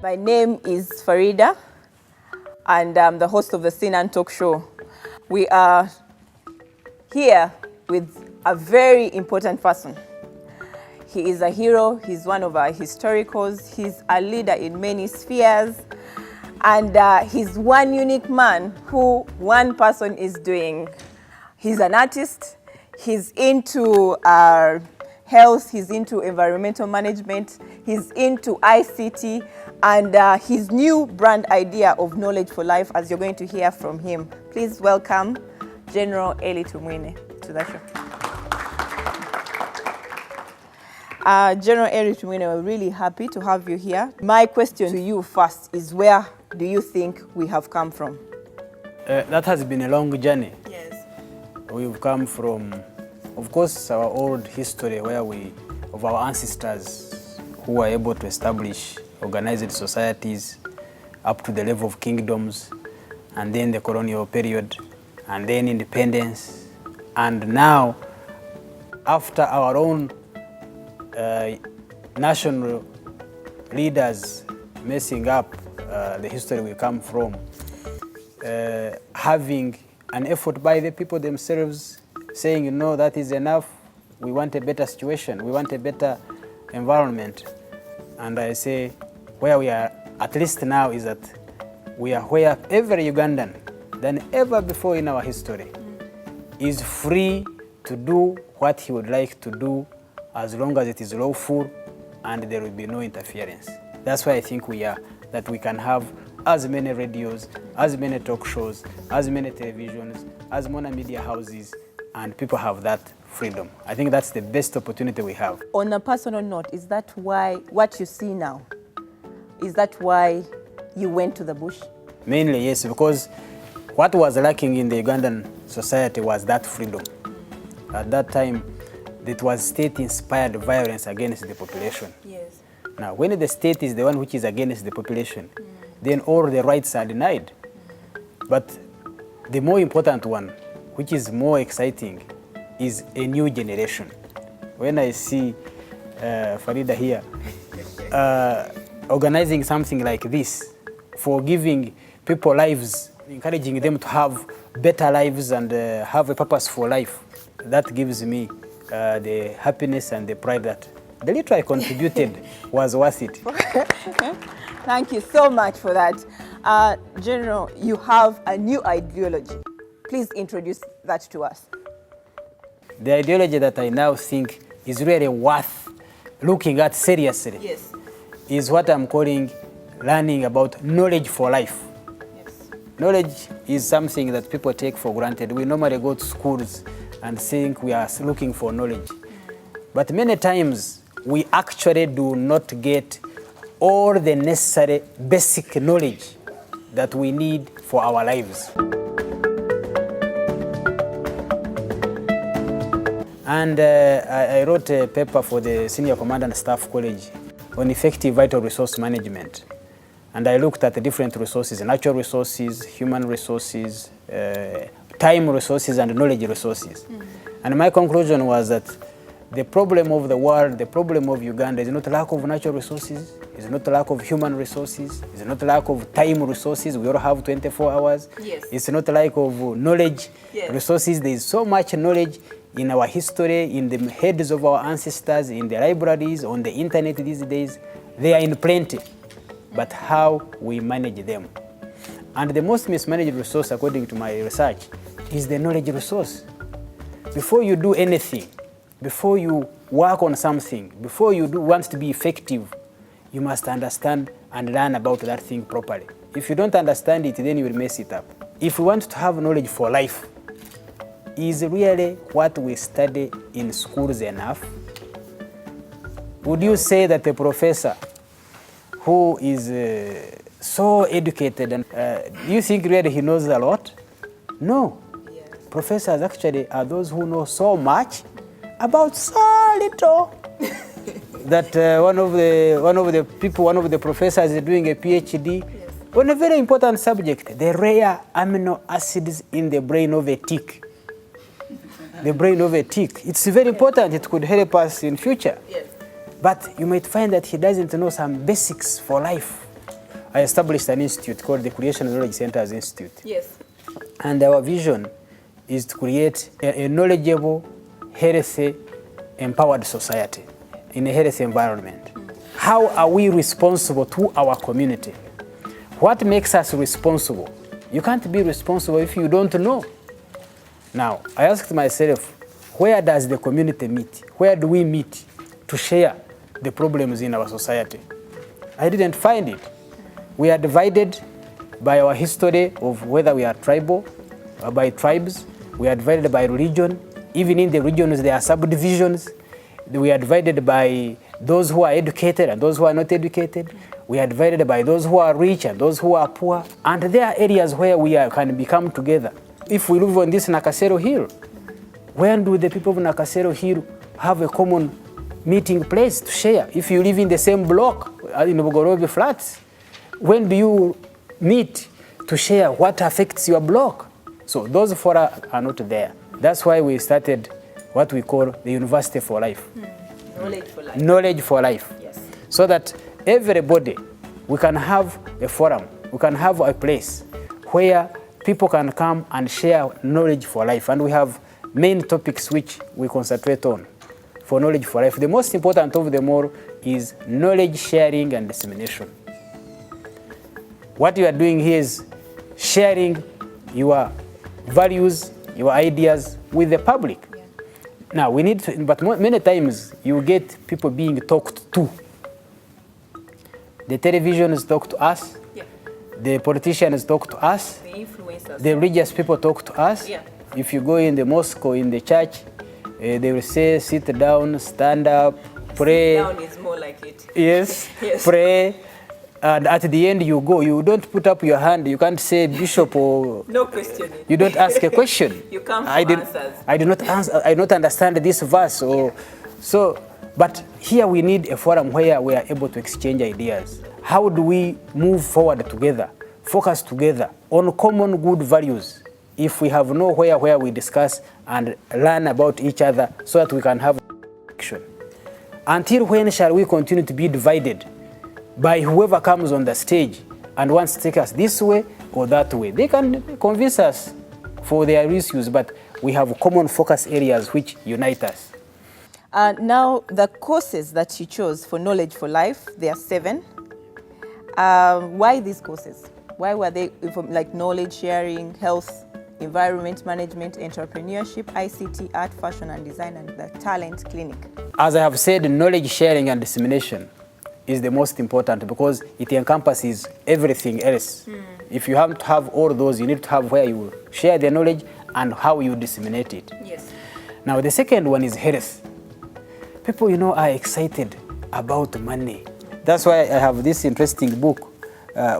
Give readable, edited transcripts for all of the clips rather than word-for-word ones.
My name is Farida, and I'm the host of the Scene and Talk Show. We are here with a very important person. He is a hero, he's one of our historicals, he's a leader in many spheres, and he's one unique man who one person is doing. He's an artist, he's into health, he's into environmental management, he's into ICT, and his new brand idea of knowledge for life, as you're going to hear from him. Please welcome General Elly Tumwine to the show. General Elly Tumwine, we're really happy to have you here. My question to you first is, where do you think we have come from? That has been a long journey. Yes. We've come from, of course, our old history of our ancestors who were able to establish organized societies up to the level of kingdoms, and then the colonial period, and then independence. And now, after our own national leaders messing up the history we come from, having an effort by the people themselves saying, you know, that is enough, we want a better situation, we want a better environment. And I say, where we are at least now is that we are where every Ugandan than ever before in our history is free to do what he would like to do as long as it is lawful and there will be no interference. That's why I think we are, that we can have as many radios, as many talk shows, as many televisions, as many media houses, and people have that freedom. I think that's the best opportunity we have. On a personal note, is that why, what you see now, is that why you went to the bush? Mainly, yes, because what was lacking in the Ugandan society was that freedom. At that time, it was state-inspired violence against the population. Yes. Now, when the state is the one which is against the population, then all the rights are denied. But the more important one, which is more exciting, is a new generation. When I see Farida here organizing something like this for giving people lives, encouraging them to have better lives and have a purpose for life, that gives me the happiness and the pride that the little I contributed was worth it. Thank you so much for that. General, you have a new ideology. Please introduce that to us. The ideology that I now think is really worth looking at seriously, Yes. is what I'm calling learning about knowledge for life. Yes. Knowledge is something that people take for granted. We normally go to schools and think we are looking for knowledge. But many times, we actually do not get all the necessary basic knowledge that we need for our lives. And I wrote a paper for the Senior Commandant Staff College on effective vital resource management. And I looked at the different resources, natural resources, human resources, time resources, and knowledge resources. And my conclusion was that the problem of the world, the problem of Uganda is not lack of natural resources, is not lack of human resources, is not lack of time resources. We all have 24 hours. Yes. It's not lack of knowledge resources. There is so much knowledge in our history, in the heads of our ancestors, in the libraries, on the internet these days. They are in plenty, but how we manage them. And the most mismanaged resource, according to my research, is the knowledge resource. Before you do anything, before you work on something, before you want to be effective, you must understand and learn about that thing properly. If you don't understand it, then you will mess it up. If we want to have knowledge for life, is really what we study in schools enough? Would you say that a professor who is so educated, and do you think really he knows a lot? No. Yes. Professors actually are those who know so much about so little that one of the professors is doing a PhD on a very important subject, the rare amino acids in the brain of a tick. The brain of a tick. It's very important. It could help us in future. Yes. But you might find that he doesn't know some basics for life. I established an institute called the Creation Knowledge Centers Institute. Yes. And our vision is to create a knowledgeable, healthy, empowered society in a healthy environment. How are we responsible to our community? What makes us responsible? You can't be responsible if you don't know. Now, I asked myself, where does the community meet? Where do we meet to share the problems in our society? I didn't find it. We are divided by our history of whether we are tribal or by tribes. We are divided by religion. Even in the regions, there are subdivisions. We are divided by those who are educated and those who are not educated. We are divided by those who are rich and those who are poor. And there are areas where we can become together. If we live on this Nakasero Hill, when do the people of Nakasero Hill have a common meeting place to share? If you live in the same block in Bugorobe Flats, when do you meet to share what affects your block? So those fora are not there. That's why we started what we call the University for Life. Knowledge for life. Knowledge for life. Yes. So that everybody, we can have a forum, we can have a place where people can come and share knowledge for life. And we have main topics which we concentrate on for knowledge for life. The most important of them all is knowledge sharing and dissemination. What you are doing here is sharing your values, your ideas with the public. Yeah. Now, we need to, but many times you get people being talked to. The televisions talk to us. Yeah. The politicians talk to us. The influencers. The religious people talk to us. Yeah. If you go in the mosque or in the church, they will say, sit down, stand up, pray. Sit down is more like it. Yes, yes. Pray. And at the end you go. You don't put up your hand. You can't say bishop or... No questioning. You don't ask a question. You come for answers. I do not answer. I don't understand this verse. Or, yeah. So, but here we need a forum where we are able to exchange ideas. How do we move forward together, focus together on common good values if we have nowhere where we discuss and learn about each other so that we can have action? Until when shall we continue to be divided by whoever comes on the stage and wants to take us this way or that way? They can convince us for their issues, but we have common focus areas which unite us. Now, the courses that you chose for Knowledge for Life, there are 7. Why these courses? Why were they like knowledge sharing, health, environment management, entrepreneurship, ICT, art, fashion and design, and the talent clinic? As I have said, knowledge sharing and dissemination is the most important because it encompasses everything else. If you have to have all those, you need to have where you share the knowledge and how you disseminate it. Yes. Now, the second one is health. People, are excited about money. That's why I have this interesting book,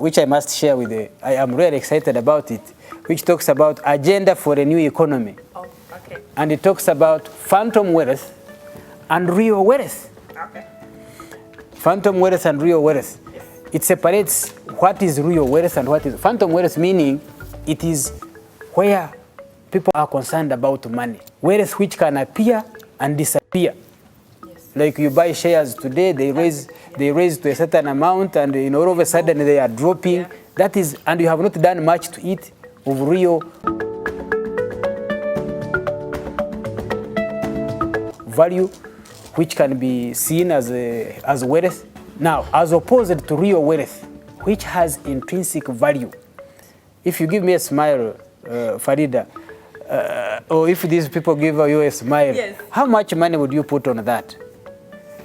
which I must share with you. I am really excited about it, which talks about agenda for a new economy. Oh, okay. And it talks about phantom wealth and real wealth. Okay. Phantom wealth and real wealth. Yes. It separates what is real wealth and what is phantom wealth, meaning it is where people are concerned about money. Wealth which can appear and disappear. Yes. Like you buy shares today, they raise to a certain amount, and all of a sudden they are dropping. Yeah. That is, and you have not done much to it of real value, which can be seen as wealth. Now, as opposed to real wealth, which has intrinsic value. If you give me a smile, Farida, or if these people give you a smile, yes. How much money would you put on that?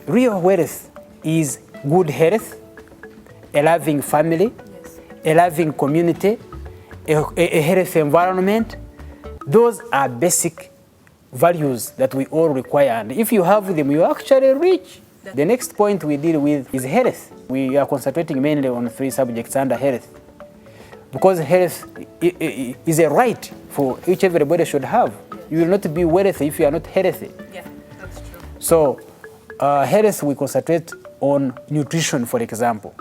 Real wealth is good health, a loving family, yes. A loving community, a healthy environment. Those are basic values that we all require. And if you have them, you are actually rich. The next point we deal with is health. We are concentrating mainly on 3 subjects under health. Because health is a right for which everybody should have. You will not be wealthy if you are not healthy. Yeah, that's true. So, health, we concentrate on nutrition, for example.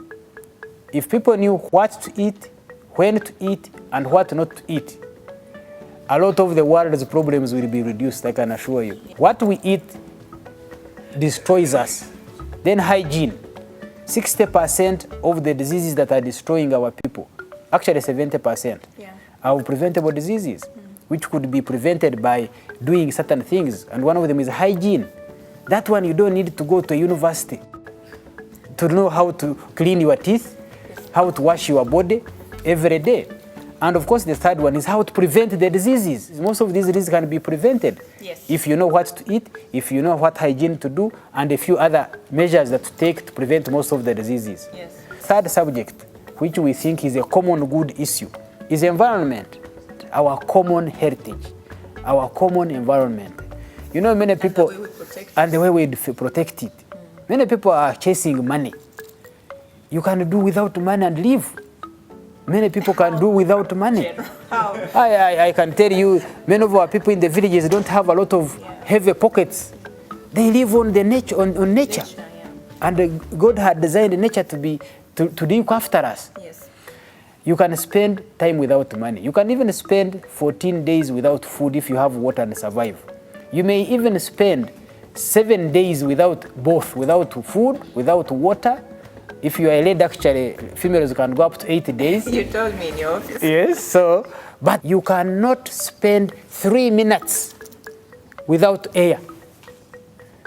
If people knew what to eat, when to eat, and what not to eat, a lot of the world's problems will be reduced, I can assure you. What we eat destroys us. Then hygiene. 60% of the diseases that are destroying our people, actually 70%, are preventable diseases, which could be prevented by doing certain things. And one of them is hygiene. That one you don't need to go to a university to know how to clean your teeth, how to wash your body every day. And of course, the third one is how to prevent the diseases. Most of these diseases can be prevented if you know what to eat, if you know what hygiene to do, and a few other measures that to take to prevent most of the diseases. Third subject, which we think is a common good issue, is environment, our common heritage, our common environment. You know, many people, and the way we protect it. Many people are chasing money. You can do without money and live. Many people can do without money. I can tell you, many of our people in the villages don't have a lot of heavy pockets. They live on the nature, on nature. And God had designed nature to look after us. You can spend time without money. You can even spend 14 days without food if you have water and survive. You may even spend 7 days without both, without food, without water. If you are a lady, actually, females can go up to 80 days. You told me in your office. Yes, so, but you cannot spend 3 minutes without air.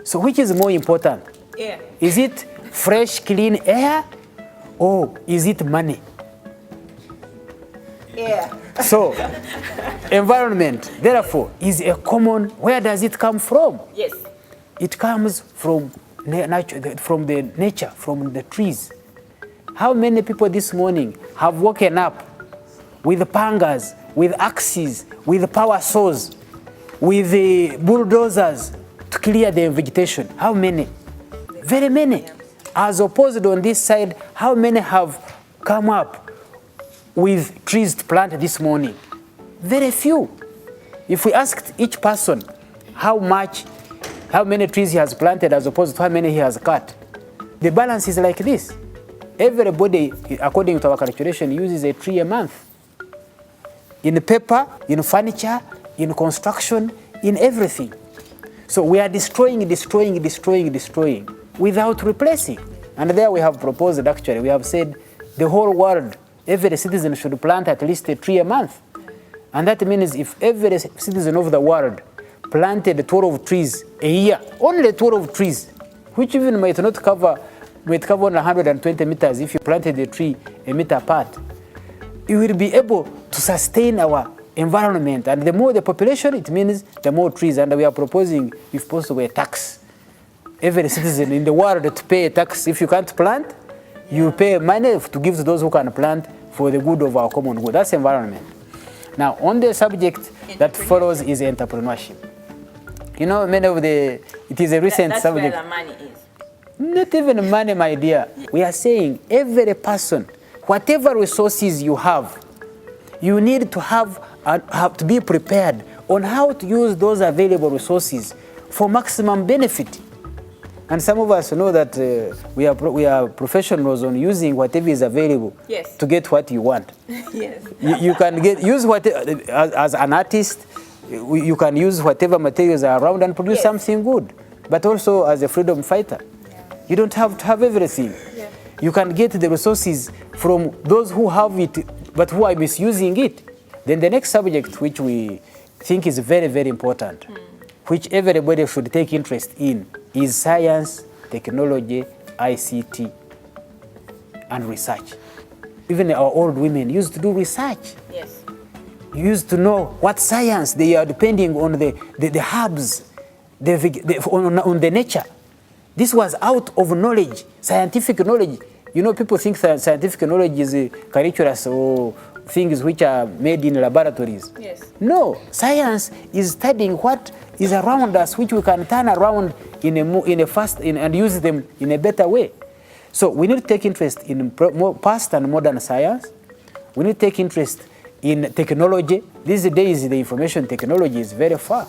So which is more important? Air. Is it fresh, clean air, or is it money? Air. So, environment, therefore, is a common, where does it come from? Yes. It comes from the nature, from the trees. How many people this morning have woken up with pangas, with axes, with power saws, with bulldozers to clear the vegetation? How many? Very many. As opposed on this side, how many have come up with trees to plant this morning? Very few. If we asked each person how many trees he has planted as opposed to how many he has cut, the balance is like this. Everybody, according to our calculation, uses a tree a month. In paper, in furniture, in construction, in everything. So we are destroying without replacing. And there we have proposed, actually, we have said the whole world, every citizen should plant at least a tree a month. And that means if every citizen of the world planted 12 trees a year, only 12 trees, which even might cover only 120 meters if you planted a tree a meter apart, you will be able to sustain our environment. And the more the population, it means the more trees. And we are proposing, if possible, a tax. Every citizen in the world to pay a tax. If you can't plant, you pay money to give to those who can plant for the good of our common good. That's environment. Now, on the subject that follows is entrepreneurship. You know, it is a recent subject. That's where the money is. Not even money, my dear. We are saying every person, whatever resources you have, you need to have to be prepared on how to use those available resources for maximum benefit. And some of us know that we are professionals on using whatever is available to get what you want. Yes. You can use as an artist, you can use whatever materials are around and produce something good. But also as a freedom fighter, you don't have to have everything. You can get the resources from those who have it, but who are misusing it. Then the next subject, which we think is very, very important, which everybody should take interest in, is science, technology, ICT, and research. Even our old women used to do research. Yes. You used to know what science they are depending on the herbs, on the nature. This was out of knowledge, scientific knowledge. You know, people think that scientific knowledge is curriculum or things which are made in laboratories. Yes. No, science is studying what is around us, which we can turn around and use them in a better way. So we need to take interest in past and modern science. We need to take interest in technology. These days, the information technology is very far.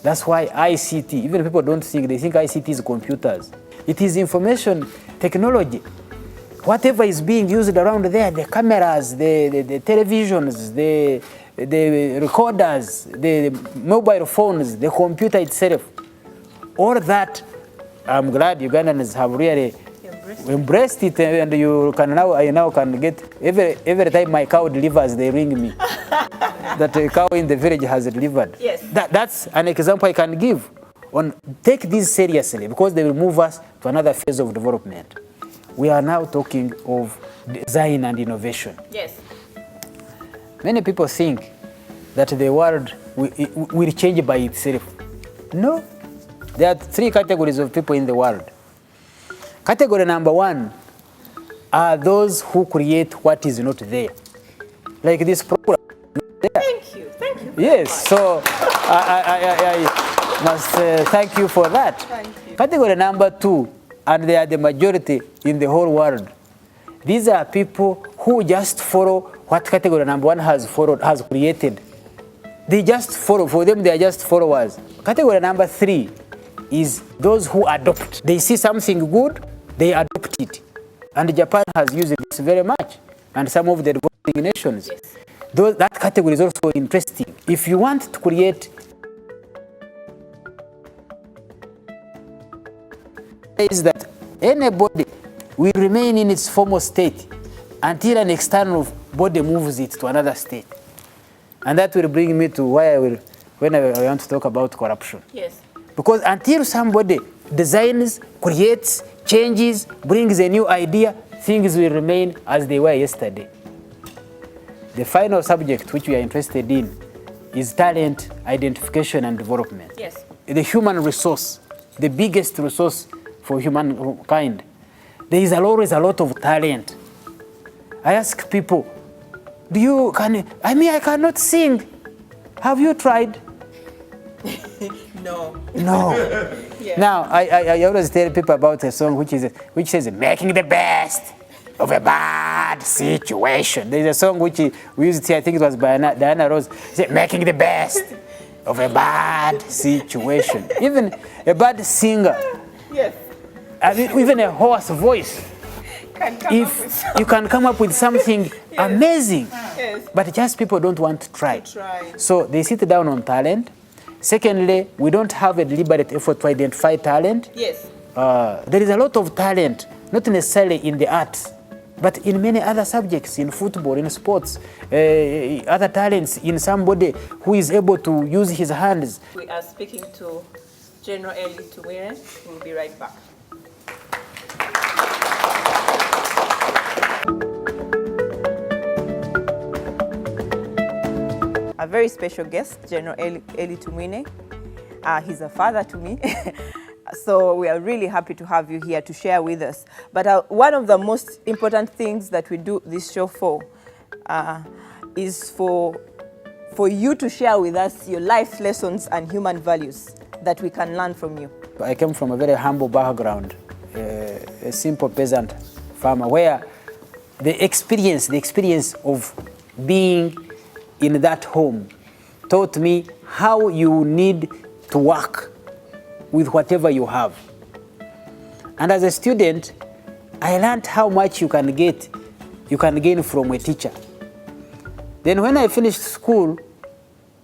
That's why ICT, even people don't think, they think ICT is computers. It is information technology. Whatever is being used around there, the cameras, the televisions, the recorders, the mobile phones, the computer itself, all that, I'm glad Ugandans have really embraced. We embraced it, and I now can get every time my cow delivers, they ring me. That a cow in the village has delivered. Yes. That's an example I can give. Take this seriously, because they will move us to another phase of development. We are now talking of design and innovation. Yes. Many people think that the world will change by itself. No. There are 3 categories of people in the world. Category number 1 are those who create what is not there. Like this program. Thank you. Yes, so I must thank you for that. Thank you. Category number 2, and they are the majority in the whole world. These are people who just follow what category number 1 has created. They just follow. For them, they are just followers. Category number 3 is those who adopt. They see something good, they adopt it. And Japan has used this very much, and some of the developing nations. Yes. That category is also interesting. If you want to create is that anybody will remain in its former state until an external body moves it to another state. And that will bring me to when I want to talk about corruption. Yes. Because until somebody designs, creates, changes, brings a new idea, things will remain as they were yesterday. The final subject which we are interested in is talent, identification, and development. Yes. The human resource, the biggest resource for humankind. There is always a lot of talent. I ask people, I cannot sing. Have you tried? No. Yeah. Now, I always tell people about a song which says, making the best of a bad situation. There's a song which we used here, I think it was by Diana Rose, making the best of a bad situation. Even a bad singer. Yes. I mean, even a hoarse voice. If you can come up with something amazing, yes. But just people don't want to try. So they sit down on talent. Secondly, we don't have a deliberate effort to identify talent. Yes. There is a lot of talent, not necessarily in the arts, but in many other subjects, in football, in sports, other talents in somebody who is able to use his hands. We are speaking to General Elly Tumwine. We'll be right back. A very special guest, General Elly Tumwine. He's a father to me. So we are really happy to have you here to share with us. But one of the most important things that we do this show for is for you to share with us your life lessons and human values that we can learn from you. I came from a very humble background, a simple peasant farmer, where the experience of being in that home taught me how you need to work with whatever you have. And as a student, I learned how much you can gain from a teacher. Then when I finished school,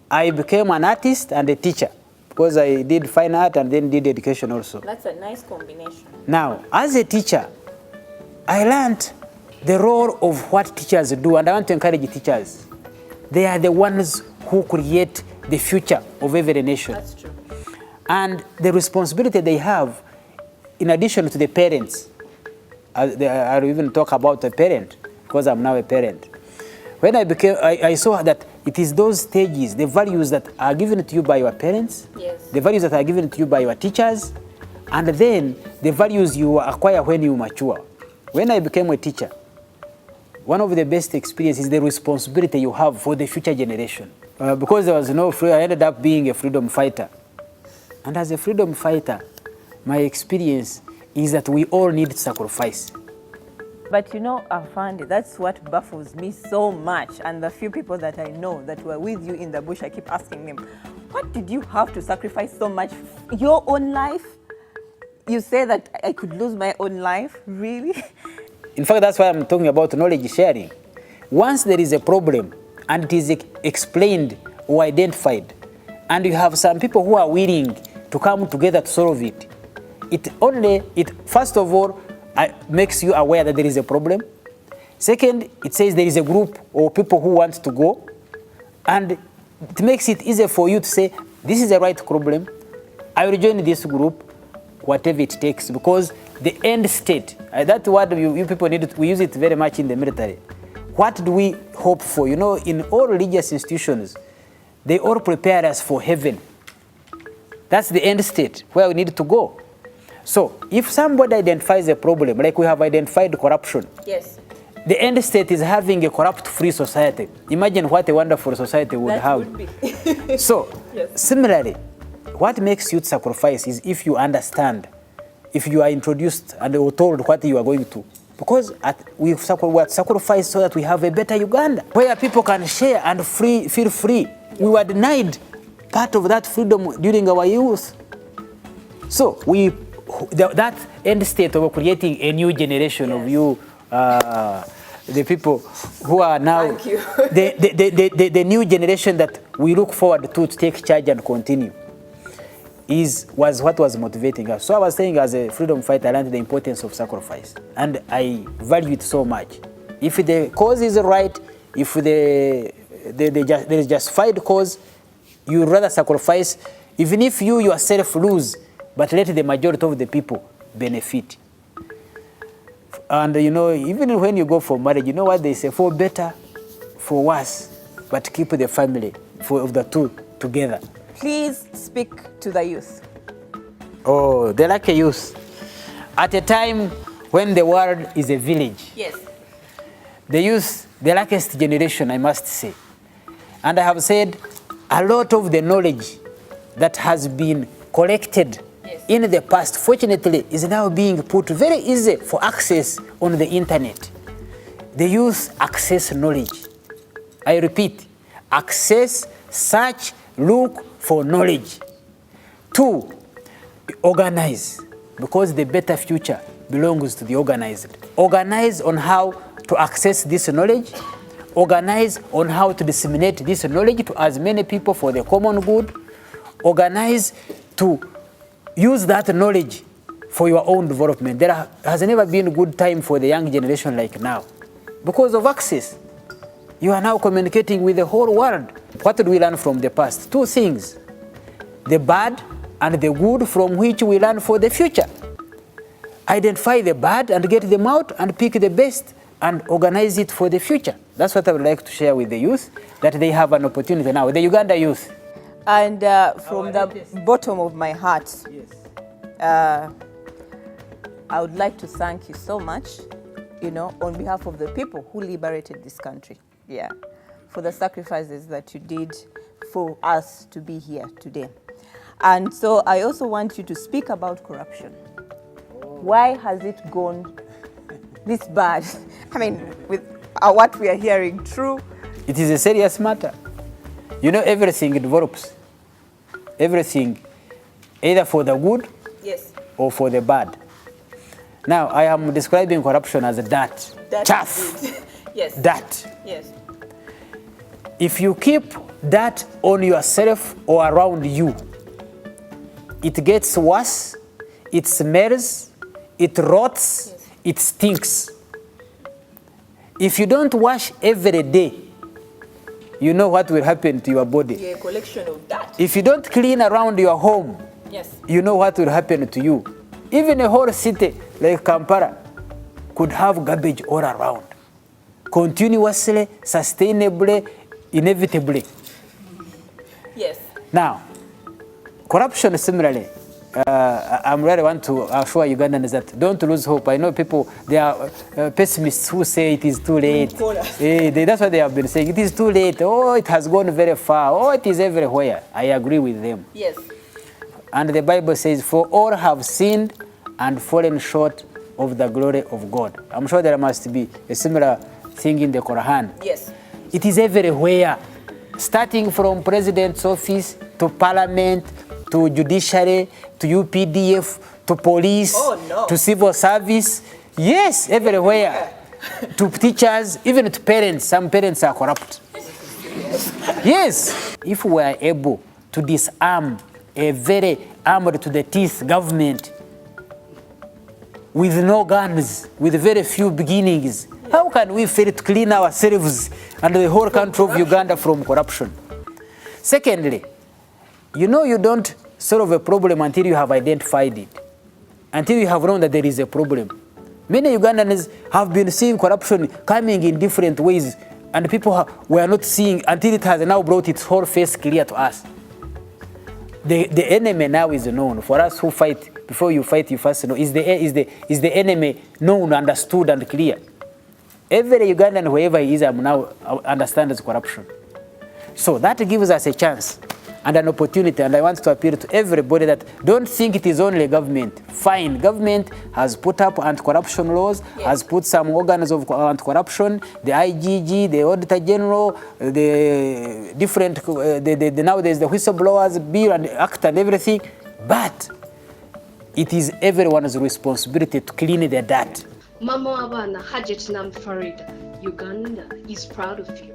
I became an artist and a teacher, because I did fine art and then did education also. That's a nice combination. Now, as a teacher, I learned the role of what teachers do, and I want to encourage teachers. They are the ones who create the future of every nation. That's true. And the responsibility they have, in addition to the parents, I'll even talk about a parent, because I'm now a parent. When I saw that it is those stages, the values that are given to you by your parents, yes, the values that are given to you by your teachers, and then the values you acquire when you mature. When I became a teacher, one of the best experiences is the responsibility you have for the future generation. Because there was no freedom, I ended up being a freedom fighter. And as a freedom fighter, my experience is that we all need sacrifice. But you know, Afandi, that's what baffles me so much. And the few people that I know that were with you in the bush, I keep asking them, what did you have to sacrifice so much? Your own life? You say that I could lose my own life? Really? In fact, that's why I'm talking about knowledge sharing. Once there is a problem and it is explained or identified, and you have some people who are willing to come together to solve it, first of all, makes you aware that there is a problem. Second, it says there is a group or people who want to go, and it makes it easier for you to say, this is the right problem, I will join this group, whatever it takes, because the end state, that word you people need it, we use it very much in the military. What do we hope for? You know, in all religious institutions, they all prepare us for heaven. That's the end state, where we need to go. So, if somebody identifies a problem, like we have identified corruption, yes, the end state is having a corrupt-free society. Imagine what a wonderful society would have. Would be. So, yes. Similarly, what makes youth sacrifice is if you understand, if you are introduced and told what you are going to. Because we sacrifice so that we have a better Uganda, where people can share and feel free. We were denied part of that freedom during our youth. So, that end state of creating a new generation of you, the people who are now the new generation that we look forward to take charge and continue was what was motivating us. So I was saying, as a freedom fighter, I learned the importance of sacrifice, and I value it so much. If the cause is right, if there is justified cause, you would rather sacrifice, even if you yourself lose, but let the majority of the people benefit. And you know, even when you go for marriage, you know what they say, for better, for worse, but keep the family of the two together. Please speak to the youth. Oh, they like a youth. At a time when the world is a village. Yes. The youth, the luckiest generation, I must say. And I have said, a lot of the knowledge that has been collected in the past, fortunately, is now being put very easy for access on the internet. The youth access knowledge. I repeat, access, search, look for knowledge. 2, organize, because the better future belongs to the organized. Organize on how to access this knowledge. Organize on how to disseminate this knowledge to as many people for the common good. Organize to use that knowledge for your own development. There has never been a good time for the young generation like now. Because of access, you are now communicating with the whole world. What did we learn from the past? 2 things. The bad and the good, from which we learn for the future. Identify the bad and get them out and pick the best and organize it for the future. That's what I would like to share with the youth, that they have an opportunity now, the Uganda youth. And from the bottom of my heart, I would like to thank you so much, you know, on behalf of the people who liberated this country, for the sacrifices that you did for us to be here today. And so I also want you to speak about corruption. Why has it gone this bad? I mean, with what we are hearing, true? It is a serious matter. You know, everything develops. Everything, either for the good or for the bad. Now, I am describing corruption as a dirt. Chaff. Dirt. Yes. If you keep dirt on yourself or around you, it gets worse, it smells, it rots, it stinks. If you don't wash every day, you know what will happen to your body. A collection of dirt. If you don't clean around your home, you know what will happen to you. Even a whole city like Kampala could have garbage all around. Continuously, sustainably, inevitably. Yes. Now, corruption similarly, I really want to assure Ugandans that don't lose hope. I know people, they are pessimists who say it is too late. That's what they have been saying. It is too late. Oh, it has gone very far. Oh, it is everywhere. I agree with them. Yes. And the Bible says, for all have sinned and fallen short of the glory of God. I'm sure there must be a similar thing in the Quran. Yes. It is everywhere, starting from president's office to parliament, to judiciary, to UPDF, to police, to civil service. Yes, everywhere. To teachers, even to parents. Some parents are corrupt. Yes. If we are able to disarm a very armed to the teeth government, with no guns, with very few beginnings. How can we fail to clean ourselves and the whole country of Uganda from corruption? Secondly, you know you don't solve a problem until you have identified it, until you have known that there is a problem. Many Ugandans have been seeing corruption coming in different ways, and people were not seeing until it has now brought its whole face clear to us. The enemy now is known. For us who fight, before you fight, you first know. Is the enemy known, understood, and clear? Every Ugandan, whoever he is, now understands corruption. So that gives us a chance and an opportunity, and I want to appeal to everybody that don't think it is only government. Fine, government has put up anti-corruption laws, has put some organs of anti-corruption, the IGG, the Auditor General, the different, now there's the whistleblowers bill and act and everything, but it is everyone's responsibility to clean their dirt. Mama Abana, Hajat, NAMBI, Farida, Uganda is proud of you.